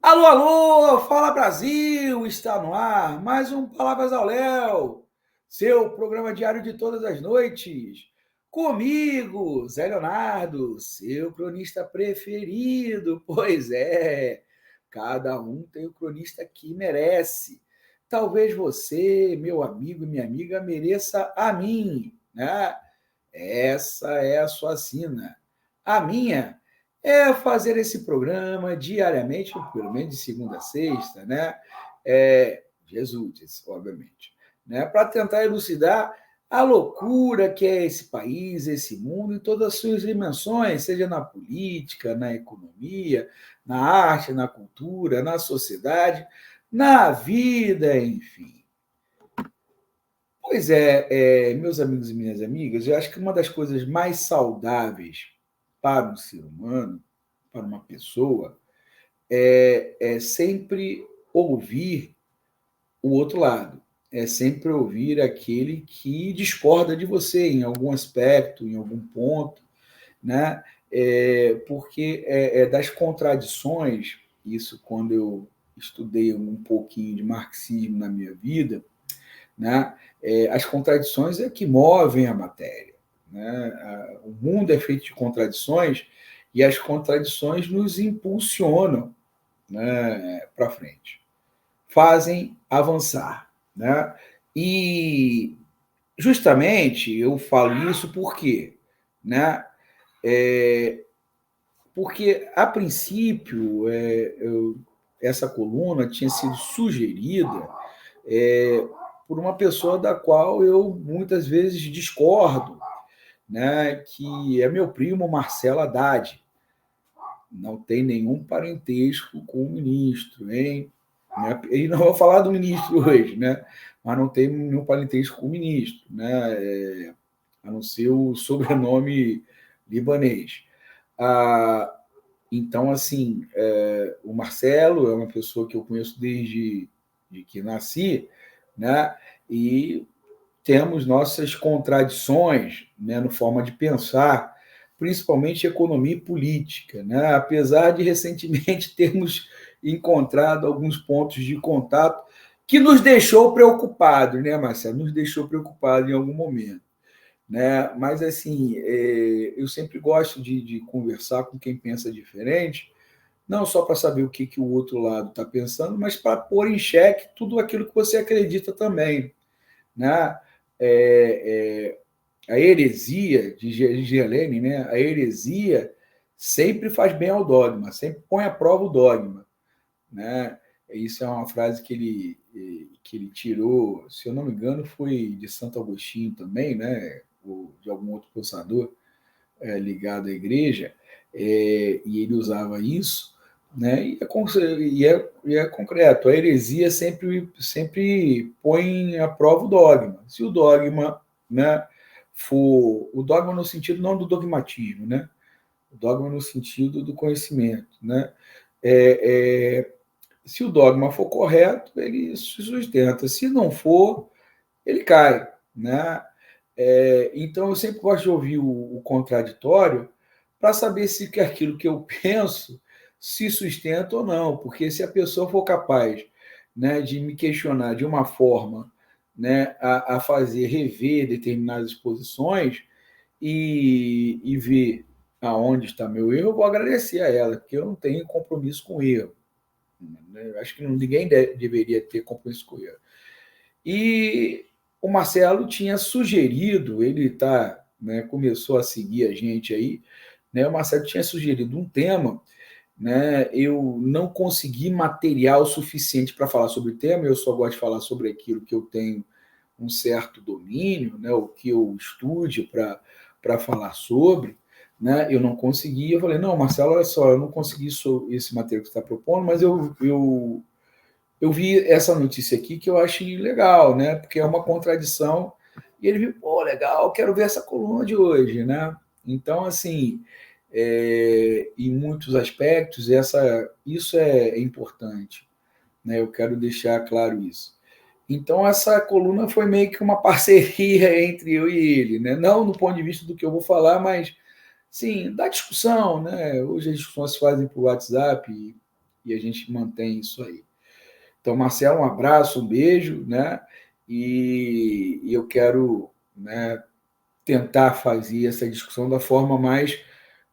Alô, alô, fala Brasil, está no ar mais um Palavras ao Léo, seu programa diário de todas as noites. Comigo, Zé Leonardo, seu cronista preferido. Pois é, cada um tem o cronista que merece. Talvez você, meu amigo e minha amiga, mereça a mim, né? Essa é a sua sina. A minha é fazer esse programa diariamente, pelo menos de segunda a sexta, né? Jesus, obviamente, né? Para tentar elucidar a loucura que é esse país, esse mundo, em todas as suas dimensões, seja na política, na economia, na arte, na cultura, na sociedade, na vida, enfim. Pois meus amigos e minhas amigas, eu acho que uma das coisas mais saudáveis para um ser humano, para uma pessoa, é sempre ouvir o outro lado. É sempre ouvir aquele que discorda de você em algum aspecto, em algum ponto, né? Porque das contradições, isso quando eu estudei um pouquinho de marxismo na minha vida, né? As contradições é que movem a matéria. Né? O mundo é feito de contradições e as contradições nos impulsionam, né, para frente, fazem avançar. Né? E justamente eu falo isso porque, né, é, porque a princípio essa coluna tinha sido sugerida é, por uma pessoa da qual eu muitas vezes discordo, né, que é meu primo Marcelo Haddad. Não tem nenhum parentesco com o ministro, hein? E não vou falar do ministro hoje, né? Mas não tem nenhum parentesco com o ministro, né? A não ser o sobrenome libanês. Ah, então, assim, o Marcelo é uma pessoa que eu conheço desde de que nasci, né? E temos nossas contradições, né, no forma de pensar, principalmente economia e política, né? Apesar de recentemente termos encontrado alguns pontos de contato que nos deixou preocupados, né, Marcelo? Nos deixou preocupados em algum momento. Né? Mas, assim, eu sempre gosto de conversar com quem pensa diferente, não só para saber o que o outro lado está pensando, mas para pôr em xeque tudo aquilo que você acredita também. Né? É, a heresia de Gelene, né? A heresia sempre faz bem ao dogma, sempre põe à prova o dogma. Né? Isso é uma frase que ele tirou, se eu não me engano, foi de Santo Agostinho também, né? Ou de algum outro pensador ligado à igreja, e ele usava isso, né? E é concreto. A heresia sempre põe à prova o dogma. Se o dogma, né, for o dogma no sentido não do dogmatismo, né? O dogma no sentido do conhecimento, né? É, é, Se o dogma for correto, ele se sustenta. Se não for, ele cai, né? Então, eu sempre gosto de ouvir o contraditório para saber se aquilo que eu penso se sustenta ou não, porque se a pessoa for capaz, né, de me questionar de uma forma, né, a fazer rever determinadas posições e ver aonde está meu erro, eu vou agradecer a ela, porque eu não tenho compromisso com o erro. Né? Eu acho que ninguém deveria ter compromisso com o erro. E o Marcelo tinha sugerido, ele tá, né, começou a seguir a gente aí, né, o Marcelo tinha sugerido um tema, né, eu não consegui material suficiente para falar sobre o tema, eu só gosto de falar sobre aquilo que eu tenho um certo domínio, né, o que eu estude para falar sobre, né, eu não consegui, eu falei, não, Marcelo, olha só, eu não consegui esse material que você está propondo, mas eu vi essa notícia aqui que eu achei legal, né? Porque é uma contradição. E ele viu, pô, legal, quero ver essa coluna de hoje, né? Então, assim, em muitos aspectos, isso é importante, né? Eu quero deixar claro isso. Então, essa coluna foi meio que uma parceria entre eu e ele, né? Não no ponto de vista do que eu vou falar, mas, sim, da discussão, né? Hoje as discussões se fazem por WhatsApp e a gente mantém isso aí. Então, Marcelo, um abraço, um beijo, né? E eu quero, né, tentar fazer essa discussão da forma mais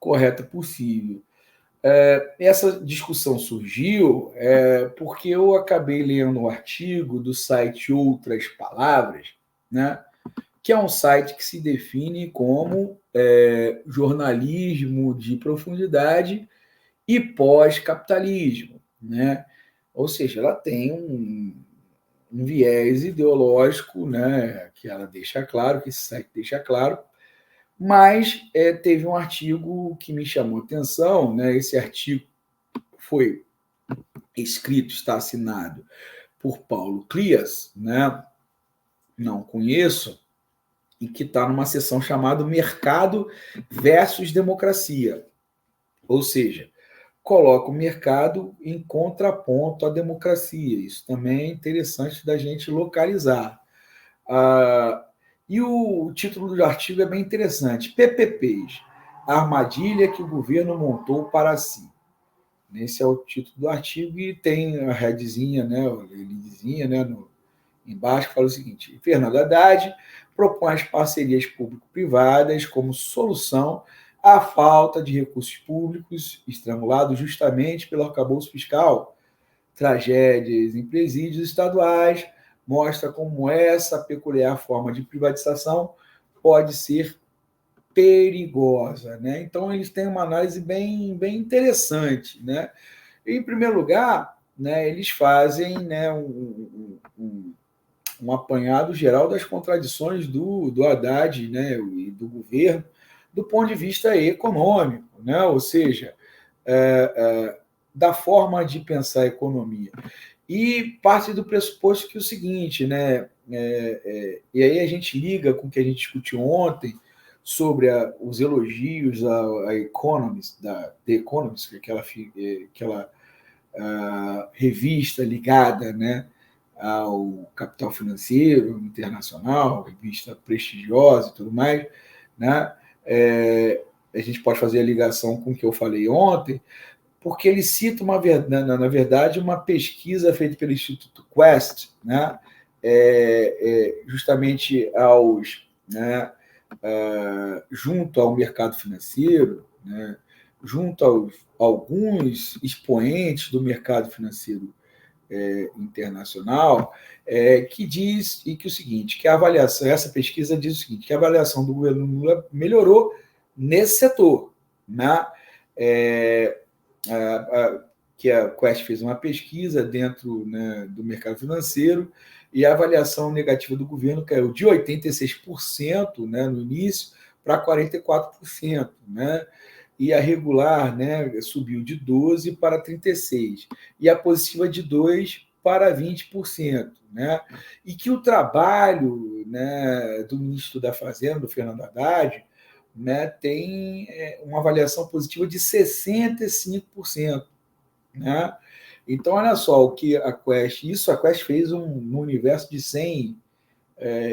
correta possível. Essa discussão surgiu porque eu acabei lendo um artigo do site Outras Palavras, né, que é um site que se define como jornalismo de profundidade e pós-capitalismo, né? Ou seja, ela tem um viés ideológico, né, que ela deixa claro, que esse site deixa claro, mas teve um artigo que me chamou a atenção, né? Esse artigo foi escrito, está assinado por Paulo Clias, né? Não conheço, e que está numa seção chamada Mercado versus Democracia. Ou seja, coloca o mercado em contraponto à democracia. Isso também é interessante da gente localizar. E o título do artigo é bem interessante: PPPs, a armadilha que o governo montou para si. Esse é o título do artigo e tem a headzinha, né, a lidezinha, né, embaixo, que fala o seguinte: Fernando Haddad propõe as parcerias público-privadas como solução à falta de recursos públicos, estrangulados justamente pelo arcabouço fiscal. Tragédias em presídios estaduais mostra como essa peculiar forma de privatização pode ser perigosa, né? Então eles têm uma análise bem interessante, né? Em primeiro lugar, né, eles fazem, né, um apanhado geral das contradições do Haddad, né, e do governo do ponto de vista econômico, né? Ou seja, da forma de pensar a economia. E parte do pressuposto que é o seguinte, né? E aí a gente liga com o que a gente discutiu ontem sobre os elogios a Economist, The Economist, que é aquela revista ligada, né, ao capital financeiro internacional, revista prestigiosa e tudo mais, né? A gente pode fazer a ligação com o que eu falei ontem, porque ele cita, na verdade, uma pesquisa feita pelo Instituto Quest, né, justamente né, junto ao mercado financeiro, né, junto a alguns expoentes do mercado financeiro internacional, que diz que o seguinte, que a avaliação, essa pesquisa diz o seguinte, que a avaliação do governo Lula melhorou nesse setor, né? Que a Quest fez uma pesquisa dentro, né, do mercado financeiro e a avaliação negativa do governo caiu de 86%, né, no início para 44%, né? E a regular, né, subiu de 12% para 36%, e a positiva de 2% para 20%. Né? E que o trabalho, né, do ministro da Fazenda, do Fernando Haddad, né, tem uma avaliação positiva de 65%. Né? Então, olha só o que a Quest fez no universo de 100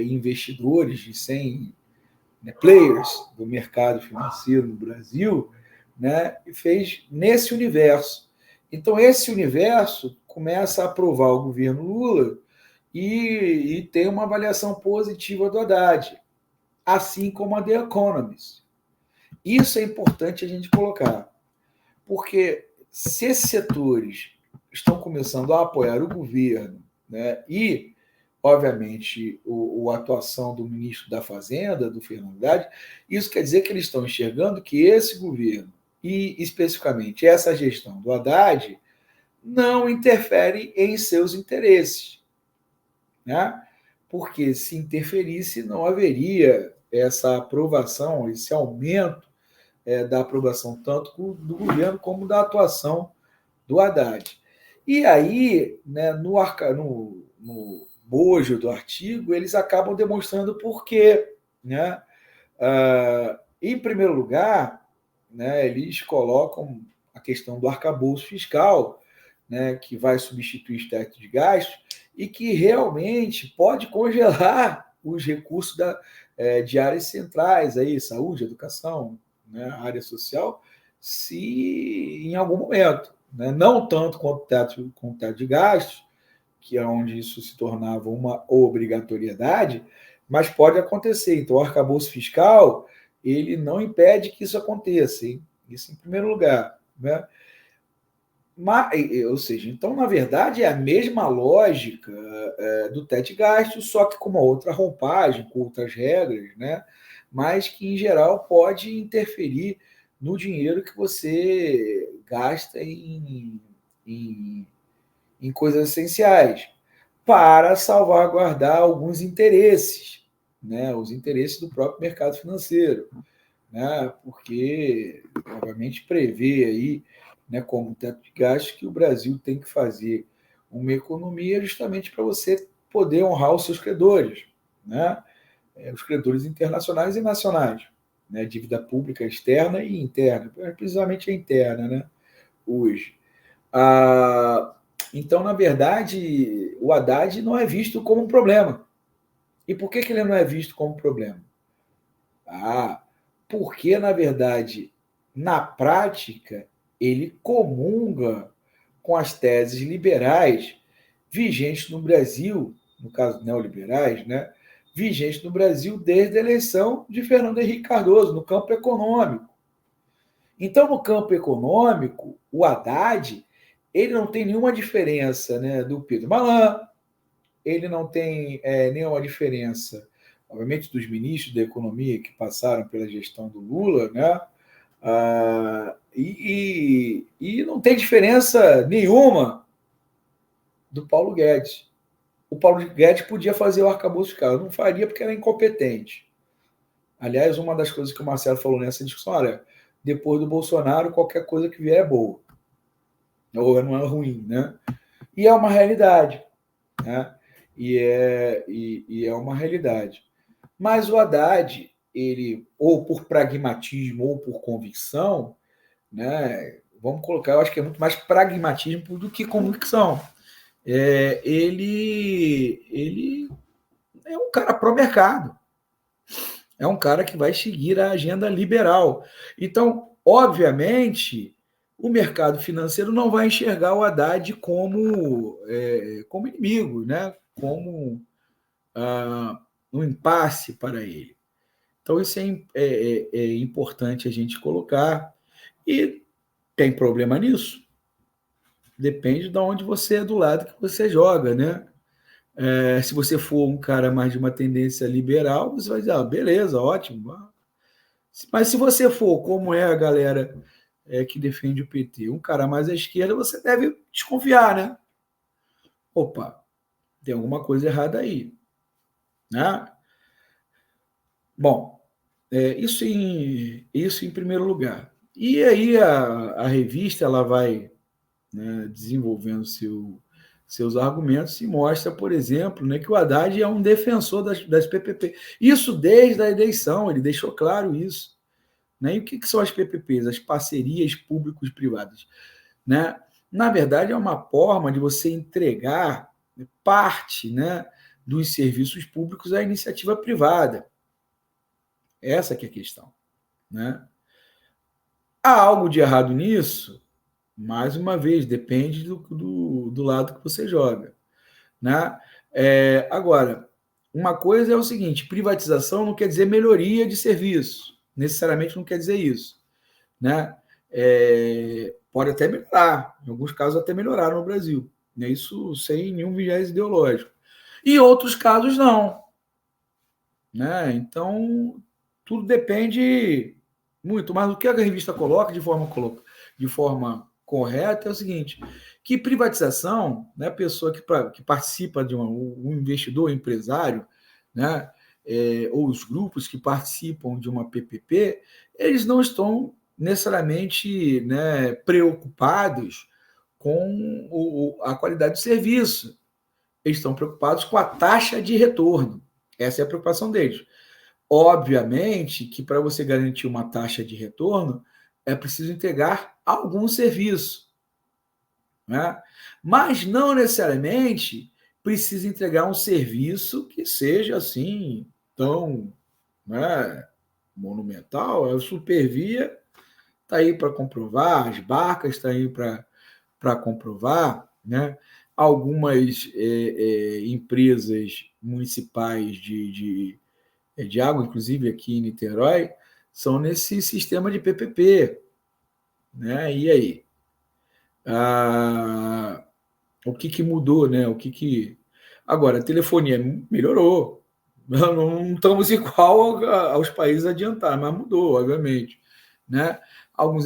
investidores, de 100 players do mercado financeiro no Brasil, né, e fez nesse universo. Então, esse universo começa a aprovar o governo Lula e tem uma avaliação positiva do Haddad, assim como a The Economist. Isso é importante a gente colocar, porque se esses setores estão começando a apoiar o governo, né, e obviamente, a atuação do ministro da Fazenda, do Fernando Haddad, isso quer dizer que eles estão enxergando que esse governo, e especificamente essa gestão do Haddad, não interfere em seus interesses. Né? Porque se interferisse, não haveria essa aprovação, esse aumento da aprovação tanto do governo como da atuação do Haddad. E aí, né, no bojo do artigo, eles acabam demonstrando por quê. Né? Em primeiro lugar, né, eles colocam a questão do arcabouço fiscal, né, que vai substituir o teto de gastos e que realmente pode congelar os recursos de áreas centrais, aí, saúde, educação, né, área social, se em algum momento. né? Não tanto com o teto de gastos, que é onde isso se tornava uma obrigatoriedade, mas pode acontecer. Então, o arcabouço fiscal, ele não impede que isso aconteça, hein? Isso em primeiro lugar, né? Ou seja, então, na verdade, é a mesma lógica do teto de gastos, só que com uma outra roupagem, com outras regras, né? Mas que, em geral, pode interferir no dinheiro que você gasta em coisas essenciais, para salvaguardar alguns interesses, né? Os interesses do próprio mercado financeiro, né? Porque, obviamente, prevê aí, né, como teto de gastos, que o Brasil tem que fazer uma economia justamente para você poder honrar os seus credores, né? Os credores internacionais e nacionais, né? Dívida pública externa e interna, precisamente a interna, né? Hoje. Ah, então, na verdade, o Haddad não é visto como um problema. E por que ele não é visto como um problema? Ah, porque, na verdade, na prática, ele comunga com as teses liberais vigentes no Brasil, no caso neoliberais, né? Vigentes no Brasil desde a eleição de Fernando Henrique Cardoso, no campo econômico. Então, no campo econômico, o Haddad ele não tem nenhuma diferença, né, do Pedro Malan, ele não tem nenhuma diferença, obviamente, dos ministros da economia que passaram pela gestão do Lula, né? E não tem diferença nenhuma do Paulo Guedes. O Paulo Guedes podia fazer o arcabouço fiscal, não faria porque era incompetente. Aliás, uma das coisas que o Marcelo falou nessa discussão, olha, depois do Bolsonaro, qualquer coisa que vier é boa, ou não é ruim, né? E é uma realidade, né? E é uma realidade. Mas o Haddad, ele, ou por pragmatismo ou por convicção, né? Vamos colocar, eu acho que é muito mais pragmatismo do que convicção. Ele é um cara pró-mercado. É um cara que vai seguir a agenda liberal. Então, obviamente, o mercado financeiro não vai enxergar o Haddad como inimigo, né? Como um impasse para ele. Então, isso é importante a gente colocar. E tem problema nisso? Depende de onde você é, do lado que você joga, né? Se você for um cara mais de uma tendência liberal, você vai dizer, beleza, ótimo. Mas se você for, como é a galera que defende o PT, um cara mais à esquerda, você deve desconfiar, né? Opa, tem alguma coisa errada aí, né? Bom, isso em primeiro lugar. E aí a revista ela vai, né, desenvolvendo seus argumentos e mostra, por exemplo, né, que o Haddad é um defensor das PPP. Isso desde a eleição, ele deixou claro isso. Né? E o que são as PPPs? As parcerias públicos-privadas. Né? Na verdade, é uma forma de você entregar parte, né, dos serviços públicos à iniciativa privada. Essa que é a questão. Né? Há algo de errado nisso? Mais uma vez, depende do lado que você joga. Né? Agora, uma coisa é o seguinte: privatização não quer dizer melhoria de serviço. Necessariamente não quer dizer isso. Né? Pode até melhorar, em alguns casos até melhoraram no Brasil, né? Isso sem nenhum viés ideológico. E outros casos não. Né? Então, tudo depende muito, mas o que a revista coloca de forma correta é o seguinte, que privatização, né, a pessoa que participa de um investidor, um empresário, né, ou os grupos que participam de uma PPP, eles não estão necessariamente, né, preocupados com a qualidade do serviço. Eles estão preocupados com a taxa de retorno. Essa é a preocupação deles. Obviamente que para você garantir uma taxa de retorno, é preciso entregar algum serviço. Né? Mas não necessariamente precisa entregar um serviço que seja assim tão, né, monumental. A Supervia está aí para comprovar, as barcas estão aí para comprovar, né? Algumas empresas municipais de água, inclusive aqui em Niterói, são nesse sistema de PPP, né? E aí? O que mudou, né? Agora, a telefonia melhorou. Não estamos igual aos países adiantados, mas mudou, obviamente, né? Algumas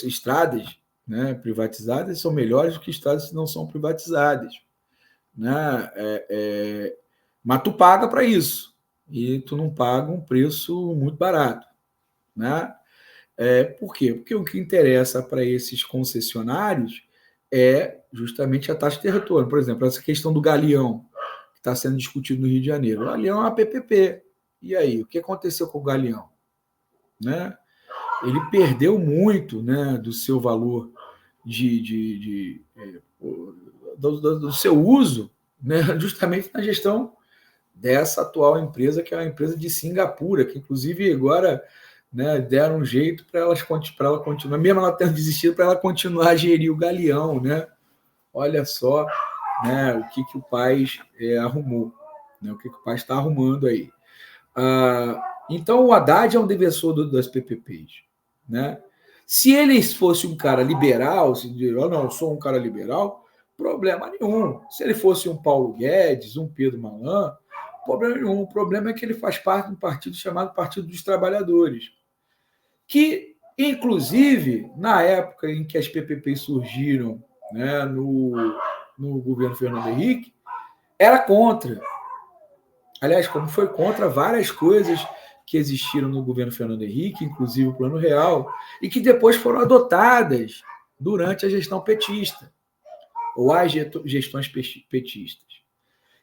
estradas, né, privatizadas são melhores do que estradas que não são privatizadas, né? Mas tu paga para isso e tu não paga um preço muito barato, né? Por quê? Porque o que interessa para esses concessionários é justamente a taxa de retorno. Por exemplo, essa questão do Galeão, que está sendo discutido no Rio de Janeiro. O Galeão é uma PPP. E aí, o que aconteceu com o Galeão? Né? Ele perdeu muito, né, do seu valor do seu uso, né, justamente na gestão dessa atual empresa, que é uma empresa de Singapura, que inclusive agora, né, deram um jeito para ela continuar, mesmo ela tendo desistido, para ela continuar a gerir o Galeão, né? Olha só, né, o que o país arrumou, né, o que o país está arrumando aí. Então, o Haddad é um defensor das PPPs, né? Se ele fosse um cara liberal, se dizer, não, eu sou um cara liberal, problema nenhum. Se ele fosse um Paulo Guedes, um Pedro Malan, problema nenhum. O problema é que ele faz parte de um partido chamado Partido dos Trabalhadores, que, inclusive, na época em que as PPPs surgiram, né, no governo Fernando Henrique, era contra. Aliás, como foi contra várias coisas que existiram no governo Fernando Henrique, inclusive o Plano Real, e que depois foram adotadas durante a gestão petista, ou as gestões petistas.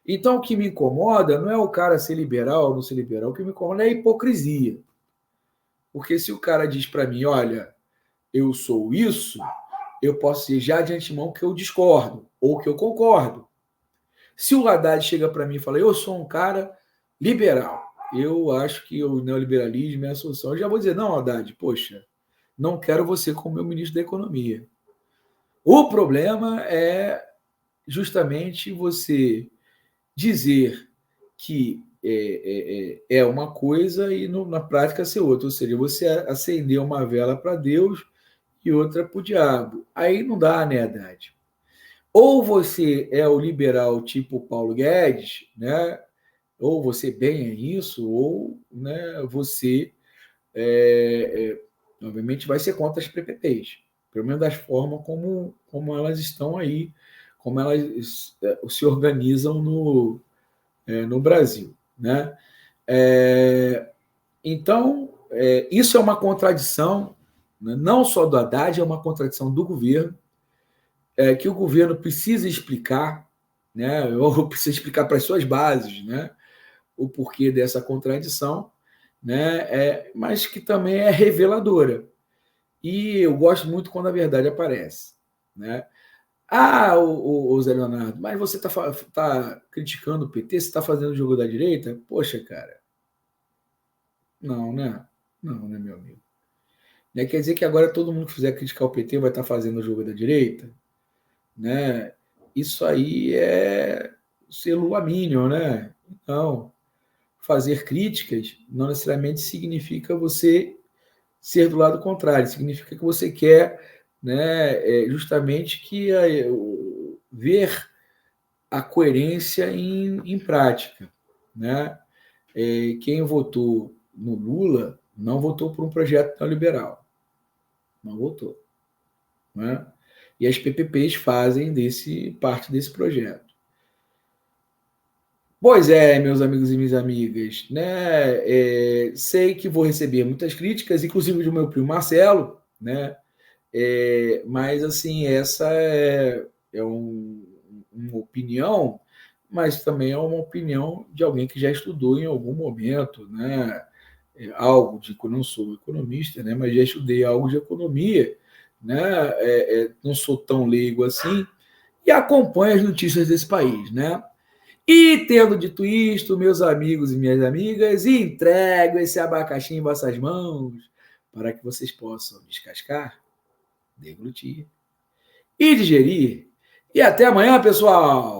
Então, o que me incomoda não é o cara ser liberal ou não ser liberal, o que me incomoda é a hipocrisia. Porque se o cara diz para mim, olha, eu sou isso, eu posso dizer já de antemão que eu discordo ou que eu concordo. Se o Haddad chega para mim e fala, eu sou um cara liberal, eu acho que o neoliberalismo é a solução, eu já vou dizer, não, Haddad, poxa, não quero você como meu ministro da Economia. O problema é justamente você dizer que é uma coisa e na prática ser outra, ou seja, você acender uma vela para Deus e outra para o diabo. Aí não dá, né, Haddad? Ou você é o liberal tipo Paulo Guedes, né? Ou você bem é isso, ou, né, você, obviamente, vai ser contra as PPPs, pelo menos das formas como elas estão aí, como elas se organizam no Brasil, né? Então, isso é uma contradição, né? Não só do Haddad, é uma contradição do governo, que o governo precisa explicar, né? Ou precisa explicar para as suas bases, né? O porquê dessa contradição, né? Mas que também é reveladora. E eu gosto muito quando a verdade aparece, né? O Zé Leonardo, mas você tá criticando o PT, você está fazendo o jogo da direita? Poxa, cara, não, né? Não, né, meu amigo? Né? Quer dizer que agora todo mundo que fizer criticar o PT vai estar fazendo o jogo da direita? Né? Isso aí é ser luamínio, né? Então, fazer críticas não necessariamente significa você ser do lado contrário, significa que você quer, né, justamente ver a coerência em prática, né? Quem votou no Lula não votou por um projeto neoliberal, não votou, né? E as PPPs fazem parte desse projeto. Pois é, meus amigos e minhas amigas, né? Sei que vou receber muitas críticas, inclusive do meu primo Marcelo, né? Mas assim, essa uma opinião, mas também é uma opinião de alguém que já estudou em algum momento, né? Algo de, eu não sou economista, né? Mas já estudei algo de economia, né? Não sou tão leigo assim e acompanho as notícias desse país, né? E tendo dito isto, meus amigos e minhas amigas, entrego esse abacaxi em vossas mãos para que vocês possam descascar, deglutir e digerir. E até amanhã, pessoal!